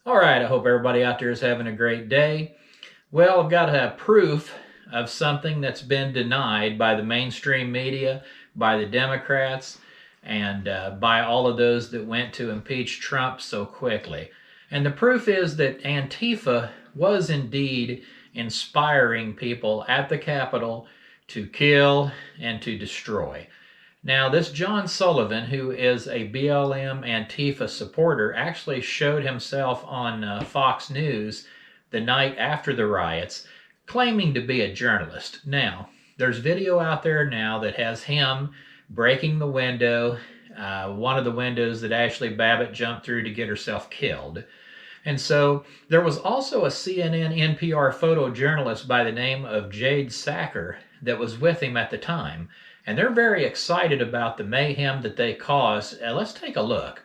All right, I hope everybody out there is having a great day. Well, I've got to have proof of something that's been denied by the mainstream media, by the Democrats, and by all of those that went to impeach Trump so quickly. And the proof is that Antifa was indeed inspiring people at the Capitol to kill and to destroy. Now, this John Sullivan, who is a BLM Antifa supporter, actually showed himself on Fox News the night after the riots, claiming to be a journalist. Now, there's video out there now that has him breaking the window, one of the windows that Ashli Babbitt jumped through to get herself killed. And so there was also a CNN NPR photojournalist by the name of Jade Sacker that was with him at the time. And they're very excited about the mayhem that they caused. Let's take a look.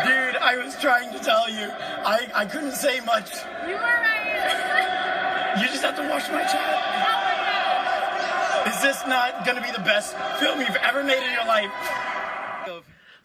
Dude, I was trying to tell you. I couldn't say much. You were right. You just have to watch my chat. Is this not going to be the best film you've ever made in your life?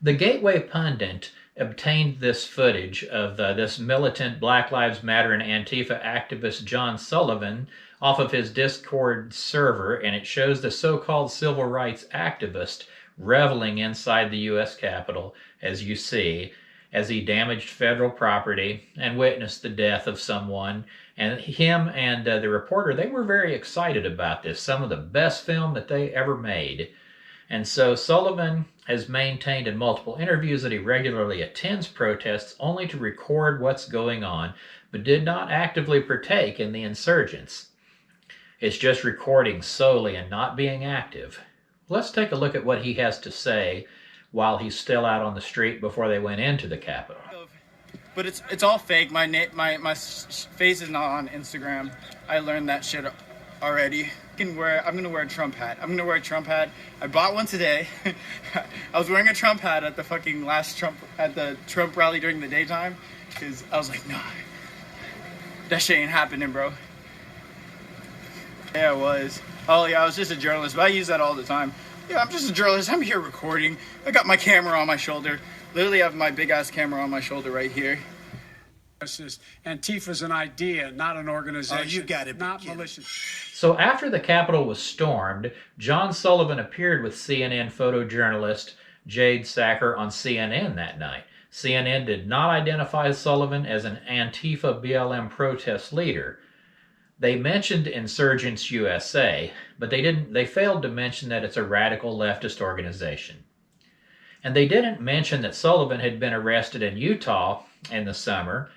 The Gateway Pundit obtained this footage of this militant Black Lives Matter and Antifa activist John Sullivan off of his Discord server, and it shows the so-called civil rights activist reveling inside the U.S. Capitol, as you see, as he damaged federal property and witnessed the death of someone. And him and the reporter, they were very excited about this, some of the best film that they ever made. And so Sullivan has maintained in multiple interviews that he regularly attends protests only to record what's going on, but did not actively partake in the insurgents. It's just recording solely and not being active. Let's take a look at what he has to say while he's still out on the street before they went into the Capitol. But it's all fake. My face is not on Instagram. I learned that shit already. I'm gonna wear a Trump hat. I bought one today. I was wearing a Trump hat at the fucking at the Trump rally during the daytime, because I was like, nah, that shit ain't happening, bro. Yeah, I was. Oh yeah, I was just a journalist, but I use that all the time. Yeah, I'm just a journalist. I'm here recording. I got my camera on my shoulder. Literally, I have my big ass camera on my shoulder right here. Antifa's an idea, not an organization. Oh, you got it. Not malicious. So after the Capitol was stormed, John Sullivan appeared with CNN photojournalist Jade Sacker on CNN that night. CNN did not identify Sullivan as an Antifa BLM protest leader. They mentioned Insurgents USA, but they failed to mention that it's a radical leftist organization. And they didn't mention that Sullivan had been arrested in Utah in the summer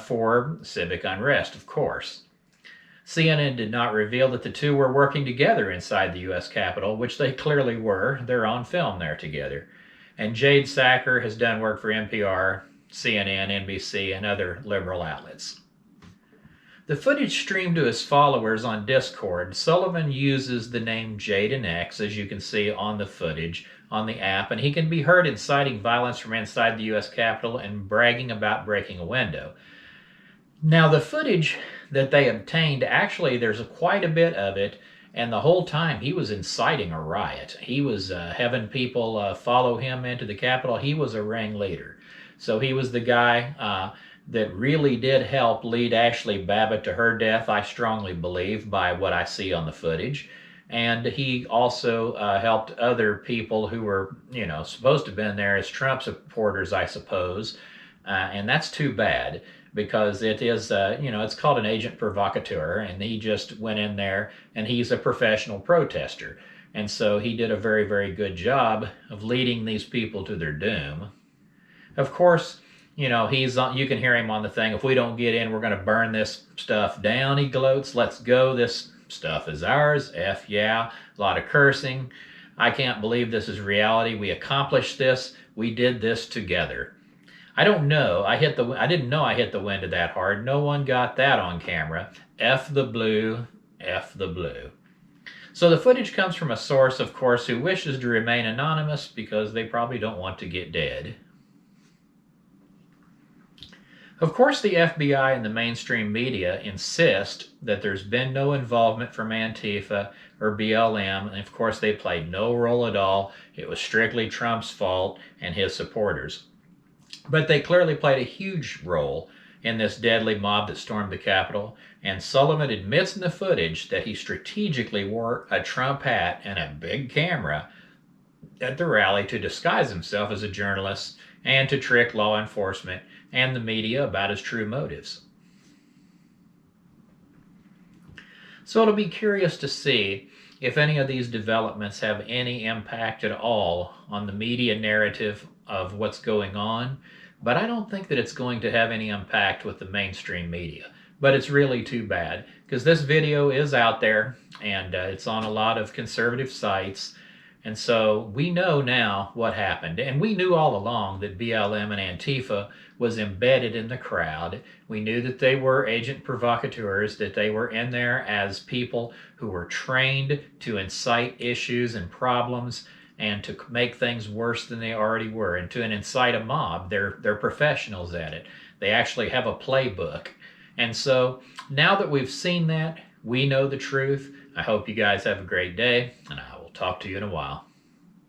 for civic unrest, of course. CNN did not reveal that the two were working together inside the U.S. Capitol, which they clearly were. They're on film there together. And Jade Sacker has done work for NPR, CNN, NBC, and other liberal outlets. The footage streamed to his followers on Discord. Sullivan uses the name Jaden X, as you can see on the footage on the app, and he can be heard inciting violence from inside the U.S. Capitol and bragging about breaking a window. Now, the footage that they obtained, actually, there's quite a bit of it, and the whole time he was inciting a riot. He was having people follow him into the Capitol. He was a ringleader. So he was the guy that really did help lead Ashli Babbitt to her death, I strongly believe, by what I see on the footage. And he also helped other people who were, supposed to have been there as Trump supporters, I suppose. And that's too bad, because it is, it's called an agent provocateur, and he just went in there, and he's a professional protester. And so he did a very, very good job of leading these people to their doom. Of course, you can hear him on the thing, if we don't get in, we're going to burn this stuff down, he gloats. Let's go, this stuff is ours, F yeah, a lot of cursing. I can't believe this is reality. We accomplished this. We did this together. I don't know. I didn't know I hit the window that hard. No one got that on camera. F the blue. F the blue. So the footage comes from a source, of course, who wishes to remain anonymous because they probably don't want to get dead. Of course, the FBI and the mainstream media insist that there's been no involvement from Antifa or BLM, and of course they played no role at all. It was strictly Trump's fault and his supporters. But they clearly played a huge role in this deadly mob that stormed the Capitol, and Sullivan admits in the footage that he strategically wore a Trump hat and a big camera at the rally to disguise himself as a journalist and to trick law enforcement and the media about his true motives. So it'll be curious to see if any of these developments have any impact at all on the media narrative of what's going on, but I don't think that it's going to have any impact with the mainstream media. But it's really too bad, because this video is out there, and it's on a lot of conservative sites, and so we know now what happened. And we knew all along that BLM and Antifa was embedded in the crowd. We knew that they were agent provocateurs, that they were in there as people who were trained to incite issues and problems and to make things worse than they already were, and to incite a mob. They're professionals at it. They actually have a playbook. And so now that we've seen that, we know the truth. I hope you guys have a great day, and I will talk to you in a while.